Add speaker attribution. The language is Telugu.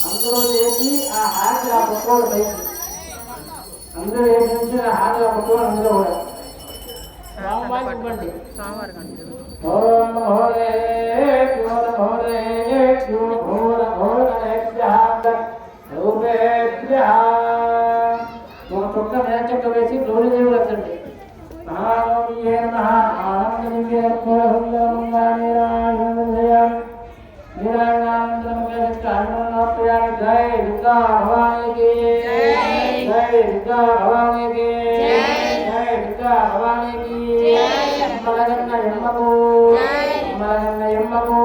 Speaker 1: అందరూ చేసి ఆ హారతి ఆ పట్టుకోవడం పైకి అందరూ ఏడు నుంచి ఆ హారతి ఆ పట్టుకోవడం అందరూ కూడా స్వామివారికి ఇవ్వండి. ఓం హోరే క్యూర హోరే క్యూర హోర హోరేభ్యః రూపేభ్యః ఒక చుక్క మేక చుక్క వేసి గౌరీ దేవుడు వచ్చండి. మహాగౌరీయే నమః ఆనందలింగే जय दुर्गा भवानी की जय दुर्गा भवानी की जय दुर्गा भवानी की अम्मलगन्न यम्मको अम्मलगन्न यम्मको